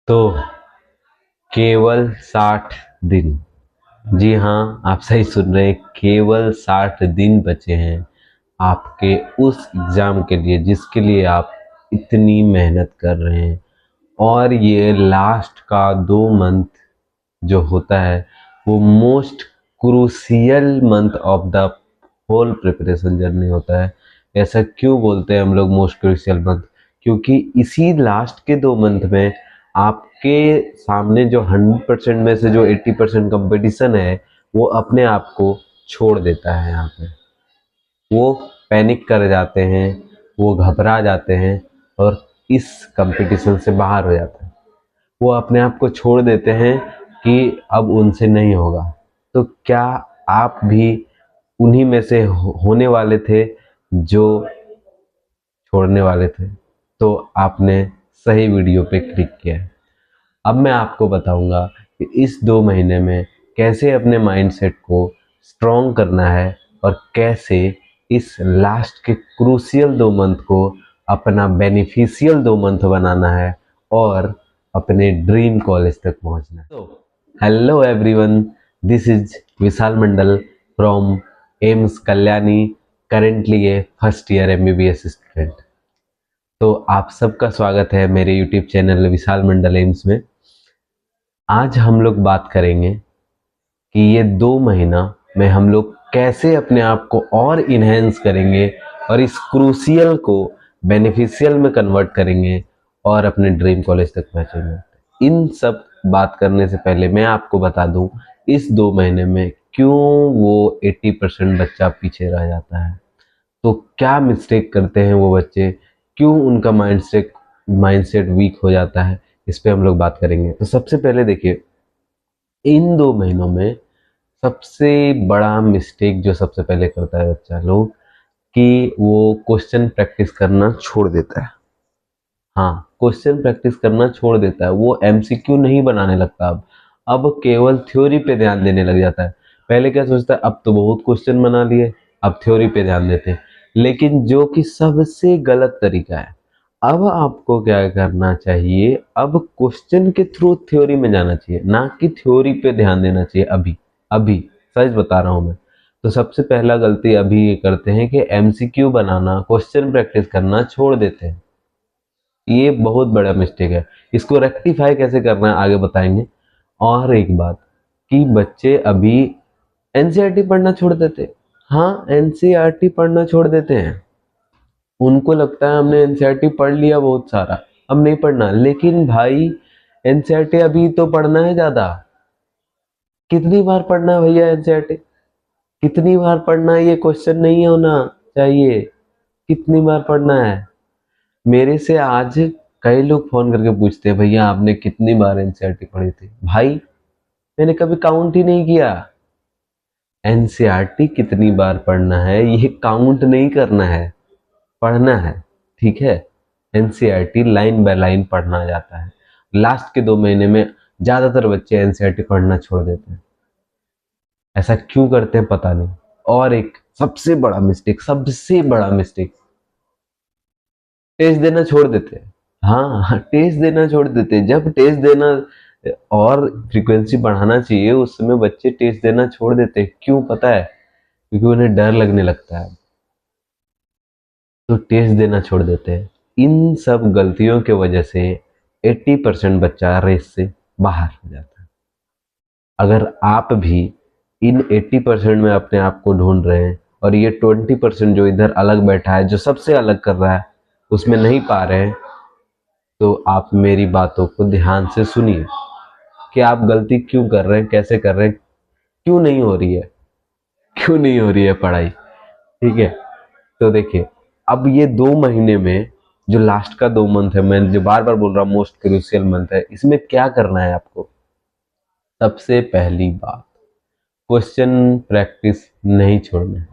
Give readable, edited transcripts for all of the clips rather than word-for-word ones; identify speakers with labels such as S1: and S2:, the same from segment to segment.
S1: तो केवल 60 दिन। जी हाँ, आप सही सुन रहे हैं, केवल 60 दिन बचे हैं आपके उस एग्ज़ाम के लिए जिसके लिए आप इतनी मेहनत कर रहे हैं। और ये लास्ट का 2 मंथ जो होता है वो most crucial month of the whole preparation journey होता है। ऐसा क्यों बोलते हैं हम लोग मोस्ट क्रूशियल मंथ? क्योंकि इसी लास्ट के 2 मंथ में आपके सामने जो 100% में से जो 80% कंपटीशन है वो अपने आप को छोड़ देता है। यहाँ पे वो पैनिक कर जाते हैं, वो घबरा जाते हैं और इस कंपटीशन से बाहर हो जाते हैं। वो अपने आप को छोड़ देते हैं कि अब उनसे नहीं होगा। तो क्या आप भी उन्हीं में से होने वाले थे जो छोड़ने वाले थे? तो आपने सही वीडियो पे क्लिक किया है। अब मैं आपको बताऊंगा कि इस 2 महीने में कैसे अपने माइंडसेट को स्ट्रॉन्ग करना है और कैसे इस लास्ट के क्रूशियल 2 मंथ को अपना बेनिफिशियल 2 मंथ बनाना है और अपने ड्रीम कॉलेज तक पहुंचना है। तो hello everyone, this is Vishal Mandal from AIIMS Kalyani, currently A first year MBBS student. तो आप सबका स्वागत है मेरे यूट्यूब चैनल विशाल मंडल एम्स में। आज हम लोग बात करेंगे कि ये 2 महीना में हम लोग कैसे अपने आप को और इन्हेंस करेंगे और इस क्रूशियल को बेनिफिशियल में कन्वर्ट करेंगे और अपने ड्रीम कॉलेज तक पहुंचेंगे। इन सब बात करने से पहले मैं आपको बता दूं इस 2 महीने में क्यों वो 80% बच्चा पीछे रह जाता है। तो क्या मिस्टेक करते हैं वो बच्चे, क्यों उनका माइंडसेट वीक हो जाता है, इस पे हम लोग बात करेंगे। तो सबसे पहले देखिए, इन 2 महीनों में सबसे बड़ा मिस्टेक जो सबसे पहले करता है बच्चा लोग कि वो क्वेश्चन प्रैक्टिस करना छोड़ देता है। हाँ, क्वेश्चन प्रैक्टिस करना छोड़ देता है, वो MCQ नहीं बनाने लगता। अब केवल थ्योरी पे ध्यान देने लग जाता है। पहले क्या सोचता है, अब तो बहुत क्वेश्चन बना लिए, अब थ्योरी पे ध्यान देते हैं, लेकिन जो कि सबसे गलत तरीका है। अब आपको क्या करना चाहिए, अब क्वेश्चन के थ्रू थ्योरी में जाना चाहिए, ना कि थ्योरी पे ध्यान देना चाहिए। अभी अभी सच बता रहा हूं मैं। तो सबसे पहला गलती अभी ये करते हैं कि MCQ बनाना, क्वेश्चन प्रैक्टिस करना छोड़ देते हैं। ये बहुत बड़ा मिस्टेक है। इसको रेक्टिफाई कैसे करना है आगे बताएंगे। और एक बात कि बच्चे अभी एनसीईआरटी पढ़ना छोड़ देते। हाँ, एनसीईआरटी पढ़ना छोड़ देते हैं। उनको लगता है हमने एनसीईआरटी पढ़ लिया बहुत सारा, अब नहीं पढ़ना। लेकिन भाई, एनसीईआरटी अभी तो पढ़ना है ज्यादा। कितनी बार पढ़ना है भैया एनसीईआरटी? कितनी बार पढ़ना है? ये क्वेश्चन नहीं होना चाहिए। कितनी बार पढ़ना है? मेरे से आज कई लोग फोन करके पूछते हैं, भैया आपने कितनी बार एनसीईआरटी पढ़ी थी? भाई, मैंने कभी काउंट ही नहीं किया। एनसीईआरटी कितनी बार पढ़ना है ये काउंट नहीं करना है, पढ़ना है। ठीक है, एनसीईआरटी लाइन बाय लाइन पढ़ना जाता है। लास्ट के 2 महीने में ज्यादातर बच्चे एनसीईआरटी पढ़ना छोड़ देते हैं। ऐसा क्यों करते हैं पता नहीं। और एक सबसे बड़ा मिस्टेक, सबसे बड़ा मिस्टेक, टेस्ट देना छोड़ देते हैं। हाँ, टेस्ट देना छोड़ देते हैं। जब टेस्ट देना और फ्रीक्वेंसी बढ़ाना चाहिए उस समय बच्चे टेस्ट देना छोड़ देते हैं। क्यों पता है? क्योंकि उन्हें डर लगने लगता है, तो टेस्ट देना छोड़ देते हैं। इन सब गलतियों के वजह से 80% बच्चा रेस से बाहर हो जाता है। अगर आप भी इन 80% में अपने आप को ढूंढ रहे हैं और ये 20% जो इधर अलग बैठा है, जो सबसे अलग कर रहा है, उसमें नहीं पा रहे हैं, तो आप मेरी बातों को ध्यान से सुनिए कि आप गलती क्यों कर रहे हैं, कैसे कर रहे हैं, क्यों नहीं हो रही है, क्यों नहीं हो रही है पढ़ाई। ठीक है, तो देखिए, अब ये 2 महीने में जो लास्ट का 2 मंथ है, मैं जो बार बार बोल रहा हूँ मोस्ट क्रूशियल मंथ है, इसमें क्या करना है आपको? सबसे पहली बात, क्वेश्चन प्रैक्टिस नहीं छोड़ना है,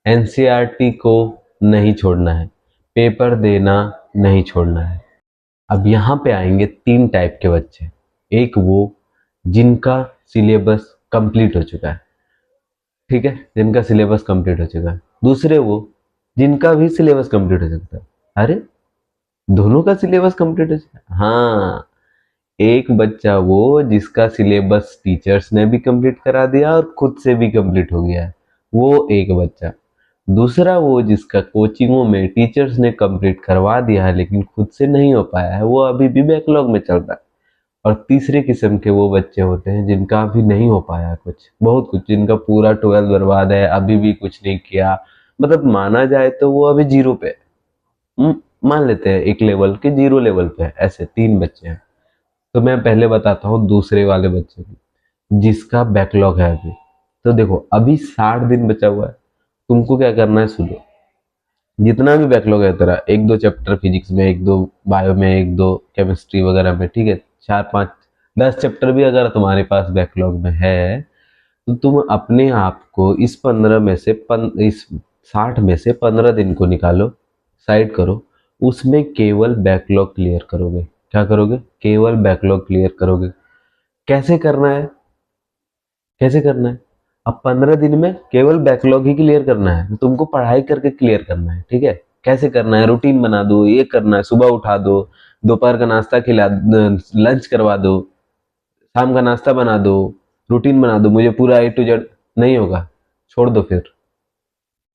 S1: एनसीईआरटी को नहीं छोड़ना है, पेपर देना नहीं छोड़ना है। अब यहाँ पे आएंगे 3 टाइप के बच्चे। एक वो जिनका सिलेबस कंप्लीट हो चुका है, ठीक है, जिनका सिलेबस कंप्लीट हो चुका है। दूसरे वो जिनका भी सिलेबस कंप्लीट हो चुका है। अरे, दोनों का सिलेबस कंप्लीट हो चुका है? हाँ, एक बच्चा वो जिसका सिलेबस टीचर्स ने भी कंप्लीट करा दिया और खुद से भी कंप्लीट हो गया है, वो एक बच्चा। दूसरा वो जिसका कोचिंगों में टीचर्स ने कंप्लीट करवा दिया है लेकिन खुद से नहीं हो पाया है, वो अभी भी बैकलॉग में चल रहा है। और तीसरे किस्म के वो बच्चे होते हैं जिनका अभी नहीं हो पाया कुछ, बहुत कुछ, जिनका पूरा 12 बर्बाद है, अभी भी कुछ नहीं किया, मतलब माना जाए तो वो अभी जीरो पे है। मान लेते हैं एक लेवल के जीरो लेवल पे है, ऐसे 3 बच्चे हैं। तो मैं पहले बताता हूँ दूसरे वाले बच्चे की जिसका बैकलॉग है अभी। तो देखो अभी 60 दिन बचा हुआ है, तुमको क्या करना है, सुनो। जितना भी बैकलॉग है तेरा, 1-2 चैप्टर फिजिक्स में, 1-2 बायो में, 1-2 केमिस्ट्री वगैरह में, ठीक है, 4-5-10 चैप्टर भी अगर तुम्हारे पास बैकलॉग में है, तो तुम अपने आप को इस 60 में से 15 दिन को निकालो, साइड करो, उसमें केवल बैकलॉग क्लियर करोगे। क्या करोगे? केवल बैकलॉग क्लियर करोगे। कैसे करना है? कैसे करना है? अब 15 दिन में केवल बैकलॉग ही क्लियर करना है, तो तुमको पढ़ाई करके क्लियर करना है, ठीक है। कैसे करना है? रूटीन बना दो, ये करना है, सुबह उठा दो, दोपहर का नाश्ता खिला, लंच करवा दो, शाम का नाश्ता बना दो, रूटीन बना दो, मुझे पूरा A to Z। नहीं होगा, छोड़ दो फिर,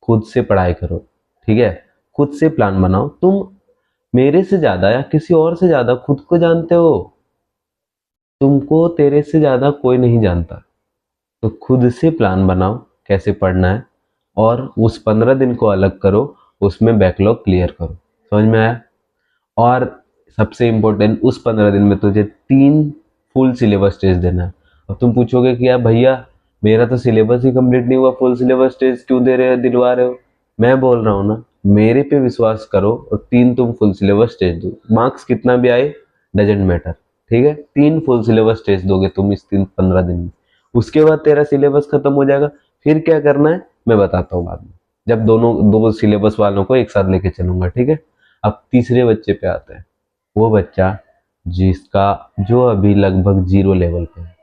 S1: खुद से पढ़ाई करो, ठीक है। खुद से प्लान बनाओ। तुम मेरे से ज्यादा या किसी और से ज्यादा खुद को जानते हो, तुमको तेरे से ज्यादा कोई नहीं जानता। तो खुद से प्लान बनाओ कैसे पढ़ना है, और उस 15 दिन को अलग करो, उसमें बैकलॉग क्लियर करो। समझ में आया? और सबसे इंपॉर्टेंट, उस 15 दिन में तुझे 3 फुल सिलेबस टेस्ट देना है। और तुम पूछोगे कि यार भैया मेरा तो सिलेबस ही कंप्लीट नहीं हुआ, फुल सिलेबस टेस्ट क्यों दे रहे हो, दिलवा रहे हो? मैं बोल रहा हूँ ना, मेरे पे विश्वास करो और 3 तुम फुल सिलेबस टेस्ट दो, मार्क्स कितना भी आए डजेंट मैटर, ठीक है। 3 फुल सिलेबस टेस्ट दोगे तुम इस 15 दिन में, उसके बाद तेरा सिलेबस खत्म हो जाएगा। फिर क्या करना है मैं बताता हूँ बाद में, जब दोनों दो सिलेबस वालों को एक साथ लेके चलूंगा, ठीक है। अब तीसरे बच्चे पे आता है, वो बच्चा जिसका जो अभी लगभग जीरो लेवल पे है।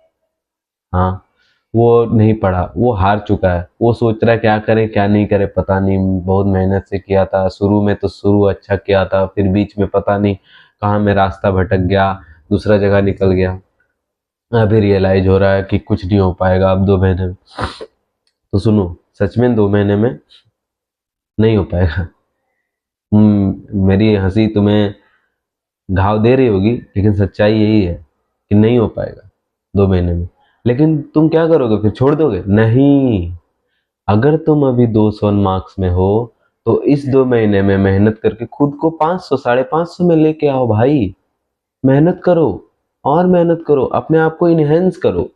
S1: हाँ, वो नहीं पढ़ा, वो हार चुका है, वो सोच रहा है क्या करे क्या नहीं करे पता नहीं, बहुत मेहनत से किया था शुरू में, तो शुरू अच्छा किया था, फिर बीच में पता नहीं कहाँ मैं रास्ता भटक गया, दूसरा जगह निकल गया। अभी रियलाइज हो रहा है कि कुछ नहीं हो पाएगा अब 2 महीने में। तो सुनो, सच में 2 महीने में नहीं हो पाएगा। मेरी हंसी तुम्हें घाव दे रही होगी, लेकिन सच्चाई यही है कि नहीं हो पाएगा 2 महीने में। लेकिन तुम क्या करोगे फिर? छोड़ दोगे? नहीं। अगर तुम अभी 200 मार्क्स में हो, तो इस 2 महीने में मेहनत करके खुद को 500 550 में लेके आओ भाई। मेहनत करो, और मेहनत करो, अपने आप को इनहेंस करो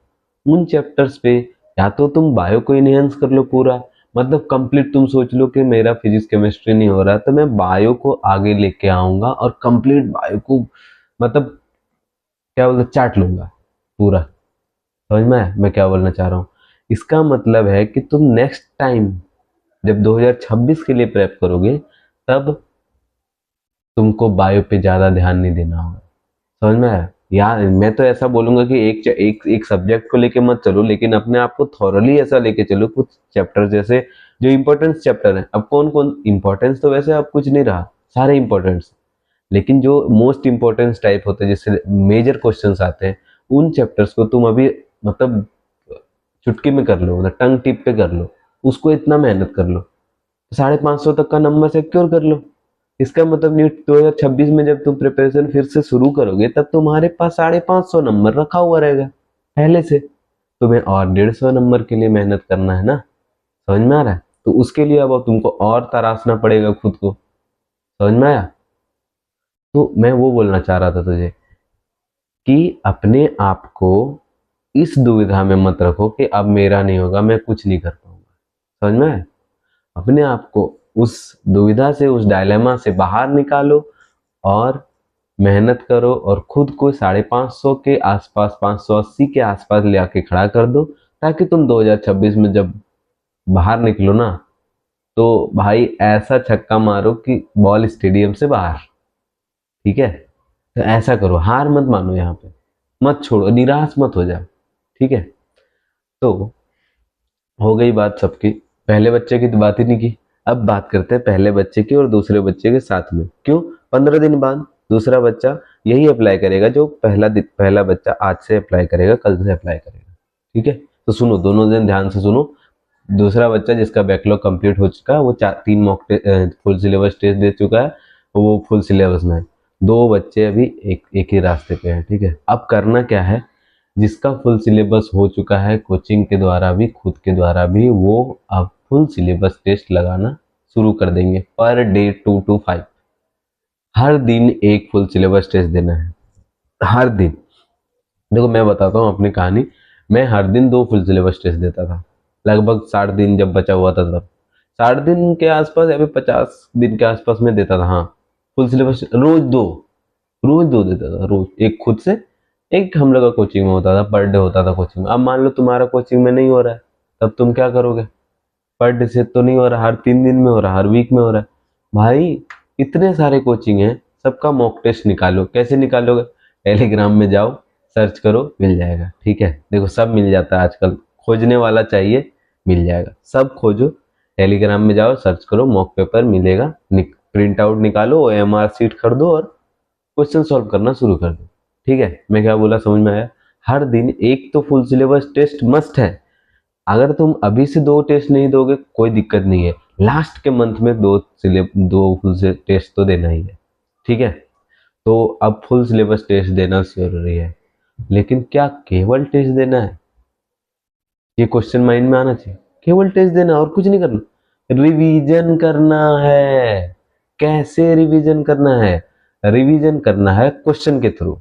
S1: उन चैप्टर्स पे। या तो तुम बायो को इनहेंस कर लो पूरा, मतलब कंप्लीट, तुम सोच लो कि मेरा फिजिक्स केमिस्ट्री नहीं हो रहा तो मैं बायो को आगे लेके आऊंगा और कंप्लीट बायो को, मतलब क्या बोलते, चाट लूंगा पूरा। समझ में आया मैं क्या बोलना चाह रहा हूँ? इसका मतलब है कि तुम नेक्स्ट टाइम जब 2026 के लिए प्रेप करोगे, तब तुमको बायो पे ज्यादा ध्यान नहीं देना होगा। समझ में आया? यार मैं तो ऐसा बोलूंगा कि एक सब्जेक्ट को लेके मत चलो, लेकिन अपने आप को थॉरली ऐसा लेके चलो, कुछ चैप्टर जैसे जो इंपॉर्टेंस चैप्टर है। अब कौन कौन इंपॉर्टेंस, तो वैसे अब कुछ नहीं रहा, सारे इंपॉर्टेंस, लेकिन जो मोस्ट इंपॉर्टेंस टाइप होते हैं जिससे मेजर क्वेश्चंस आते हैं, उन चैप्टर्स को तुम अभी, मतलब चुटकी में कर लो, मतलब टंग टिप पे कर लो, उसको इतना मेहनत कर लो, 550 तक का नंबर सिक्योर कर लो। इसका मतलब नीट 2026 में जब तुम प्रिपरेशन फिर से शुरू करोगे, तब तुम्हारे पास 550 नंबर रखा हुआ रहेगा पहले से। तुम्हें और 150 नंबर के लिए मेहनत करना है ना। समझ में आ रहा है? तो उसके लिए अब तुमको और तराशना पड़ेगा खुद को। समझ में आया? तो मैं वो बोलना चाह रहा था तुझे कि अपने आप को इस दुविधा में मत रखो कि अब मेरा नहीं होगा, मैं कुछ नहीं कर पाऊंगा। समझ में आया? अपने आप को उस दुविधा से, उस डायलेमा से बाहर निकालो और मेहनत करो, और खुद को 550 के आसपास, 580 के आसपास ले आके खड़ा कर दो, ताकि तुम 2026 में जब बाहर निकलो ना, तो भाई ऐसा छक्का मारो कि बॉल स्टेडियम से बाहर। ठीक है? तो ऐसा करो, हार मत मानो, यहाँ पे मत छोड़ो, निराश मत हो जाओ। ठीक है? तो हो गई बात सबकी, पहले बच्चे की तो बात ही नहीं की। अब बात करते हैं पहले बच्चे की और दूसरे बच्चे के साथ में। क्यों? 15 दिन बाद दूसरा बच्चा यही अप्लाई करेगा जो पहला बच्चा आज से अप्लाई करेगा, कल से अप्लाई करेगा। ठीक है, तो सुनो, दोनों जन ध्यान से सुनो। दूसरा बच्चा जिसका बैकलॉग कंप्लीट हो चुका है वो 3 मॉक फुल सिलेबस टेस्ट दे चुका है, वो फुल सिलेबस में है। 2 बच्चे अभी एक ही रास्ते पे हैं। ठीक है, अब करना क्या है, जिसका फुल सिलेबस हो चुका है कोचिंग के द्वारा भी, खुद के द्वारा भी, वो अब फुल सिलेबस टेस्ट लगाना शुरू कर देंगे पर डे 2 to 5। हर दिन एक फुल सिलेबस टेस्ट देना है, हर दिन। देखो मैं बताता हूँ अपनी कहानी, मैं हर दिन 2 फुल सिलेबस टेस्ट देता था, लगभग 60 दिन जब बचा हुआ था तब, 60 दिन के आसपास या फिर 50 दिन के आसपास में देता था। हाँ, फुल सिलेबस रोज दो देता था, रोज एक खुद से, एक हम लोग का कोचिंग में होता था, पर डे होता था कोचिंग में। अब मान लो तुम्हारा कोचिंग में नहीं हो रहा है, तब तुम क्या करोगे, पर डे से तो नहीं हो रहा, हर 3 दिन में हो रहा, हर वीक में हो रहा है। भाई इतने सारे कोचिंग हैं, सबका मॉक टेस्ट निकालो। कैसे निकालोगे, टेलीग्राम में जाओ, सर्च करो, मिल जाएगा। ठीक है, देखो सब मिल जाता है आजकल, खोजने वाला चाहिए, मिल जाएगा। सब खोजो, टेलीग्राम में जाओ, सर्च करो, मॉक पेपर मिलेगा, प्रिंट आउट निकालो, OMR शीट खरीदो और क्वेश्चन सॉल्व करना शुरू कर दो। ठीक है, मैं क्या बोला समझ में आया। हर दिन एक तो फुल सिलेबस टेस्ट मस्ट है। अगर तुम अभी से 2 टेस्ट नहीं दोगे कोई दिक्कत नहीं है, लास्ट के मंथ में 2 फुल से टेस्ट तो देना ही है। ठीक है, तो अब फुल सिलेबस टेस्ट देना जरूरी है, लेकिन क्या केवल टेस्ट देना है, ये क्वेश्चन माइंड में आना चाहिए। केवल टेस्ट देना और कुछ नहीं करना, रिवीजन करना है। कैसे रिवीजन करना है, रिवीजन करना है क्वेश्चन के थ्रू।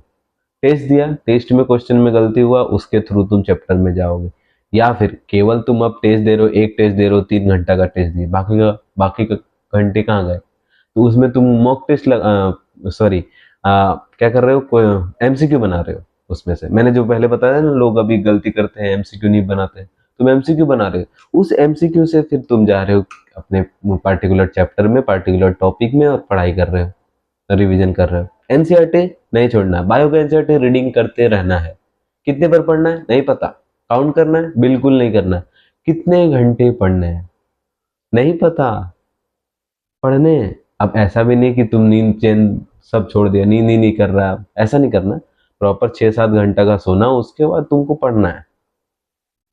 S1: टेस्ट दिया, टेस्ट में क्वेश्चन में गलती हुआ, उसके थ्रू तुम चैप्टर में जाओगे। या फिर केवल तुम अब टेस्ट दे रहे हो, एक टेस्ट दे रहे हो, 3 घंटा का टेस्ट दिए, बाकी का घंटे कहाँ गए, तो उसमें तुम मॉक टेस्ट क्या कर रहे हो, MCQ बना रहे हो। उसमें से मैंने जो पहले बताया ना, लोग अभी गलती करते हैं, MCQ नहीं बनाते हैं, तुम MCQ बना रहे हो, उस MCQ से फिर तुम जा रहे हो अपने पार्टिकुलर चैप्टर में, पार्टिकुलर टॉपिक में, और पढ़ाई कर रहे हो, रिवीजन कर रहे हो। NCERT नहीं छोड़ना है, बायो का NCERT रीडिंग करते रहना है। कितने बार पढ़ना है नहीं पता, काउंट करना है बिल्कुल नहीं करना है। कितने घंटे पढ़ने हैं नहीं पता, पढ़ने हैं। अब ऐसा भी नहीं कि तुम नींद चैन सब छोड़ दिया, नींद ही नहीं कर रहा, ऐसा नहीं करना। प्रॉपर 6-7 घंटा का सोना, उसके बाद तुमको पढ़ना है,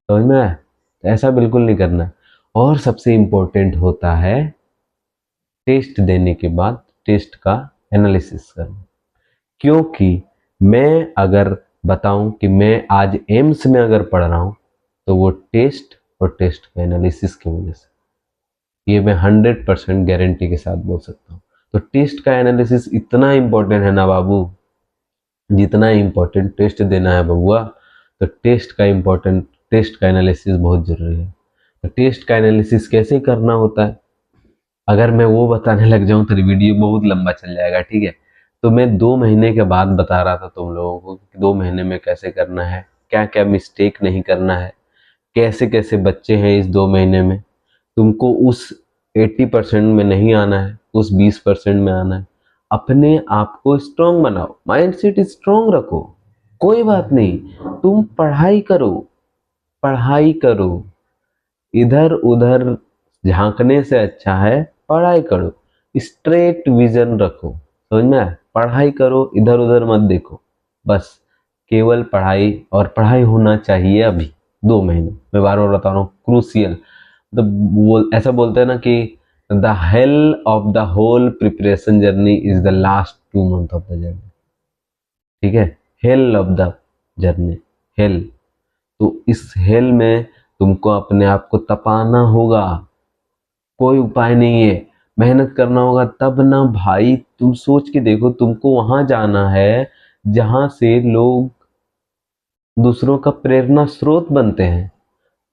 S1: समझ में आया, तो ऐसा बिल्कुल नहीं करना है। और सबसे इंपॉर्टेंट होता है टेस्ट देने के बाद टेस्ट का एनालिसिस करना। क्योंकि मैं अगर बताऊं कि मैं आज एम्स में अगर पढ़ रहा हूं, तो वो टेस्ट और टेस्ट का एनालिसिस की वजह से, ये मैं 100% गारंटी के साथ बोल सकता हूँ। तो टेस्ट का एनालिसिस इतना इंपॉर्टेंट है ना बाबू, जितना इंपॉर्टेंट टेस्ट देना है बबुआ, तो टेस्ट का एनालिसिस बहुत जरूरी है। तो टेस्ट का एनालिसिस कैसे करना होता है, अगर मैं वो बताने लग जाऊं तो वीडियो बहुत लंबा चल जाएगा। ठीक है, तो मैं 2 महीने के बाद बता रहा था तुम लोगों को कि 2 महीने में कैसे करना है, क्या क्या मिस्टेक नहीं करना है, कैसे कैसे बच्चे हैं इस 2 महीने में। तुमको उस 80% में नहीं आना है, उस 20% में आना है। अपने आप को स्ट्रांग बनाओ, माइंडसेट स्ट्रांग रखो, कोई बात नहीं, तुम पढ़ाई करो, इधर उधर झांकने से अच्छा है पढ़ाई करो, स्ट्रेट विजन रखो, समझ में आया, पढ़ाई करो, इधर उधर मत देखो, बस केवल पढ़ाई, और पढ़ाई होना चाहिए अभी 2 महीने। मैं बार बार बता रहा हूँ, क्रूसियल। ऐसा बोलते हैं ना कि the hell of the whole preparation journey is the last 2 month of the journey. ठीक है, hell of the journey, hell. तो इस हेल में तुमको अपने आप को तपाना होगा, कोई उपाय नहीं है, मेहनत करना होगा तब ना भाई। तुम सोच के देखो, तुमको वहां जाना है जहां से लोग दूसरों का प्रेरणा स्रोत बनते हैं।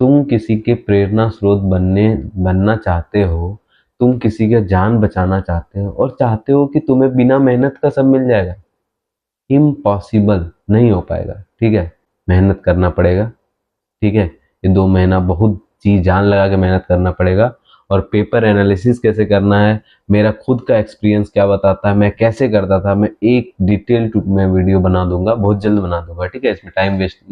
S1: तुम किसी के प्रेरणा स्रोत बनना चाहते हो, तुम किसी का जान बचाना चाहते हो, और चाहते हो कि तुम्हें बिना मेहनत का सब मिल जाएगा, इम्पॉसिबल, नहीं हो पाएगा। ठीक है, मेहनत करना पड़ेगा। ठीक है, ये 2 महीना बहुत जी जान लगा के मेहनत करना पड़ेगा। और पेपर एनालिसिस कैसे करना है, मेरा खुद का एक्सपीरियंस क्या बताता है, मैं कैसे करता था, मैं एक डिटेल में वीडियो बना दूंगा, बहुत जल्द बना दूंगा। ठीक है, इसमें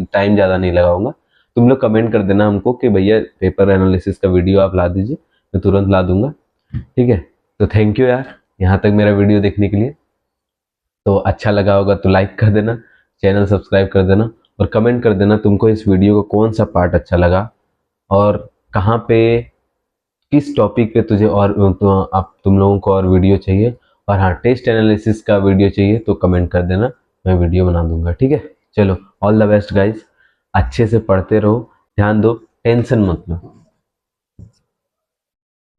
S1: टाइम ज़्यादा नहीं लगाऊंगा। तुम लोग कमेंट कर देना हमको कि भैया पेपर एनालिसिस का वीडियो आप ला दीजिए, मैं तुरंत ला दूंगा। ठीक है, तो थैंक यू यार, यहाँ तक मेरा वीडियो देखने के लिए। तो अच्छा लगा होगा तो लाइक कर देना, चैनल सब्सक्राइब कर देना और कमेंट कर देना तुमको इस वीडियो का कौन सा पार्ट अच्छा लगा और कहाँ पे किस टॉपिक पे तुझे और आप तुम लोगों को और वीडियो चाहिए। और हाँ, टेस्ट एनालिसिस का वीडियो चाहिए तो कमेंट कर देना, मैं वीडियो बना दूंगा। ठीक है, चलो ऑल द बेस्ट गाइस, अच्छे से पढ़ते रहो, ध्यान दो, टेंशन मत लो।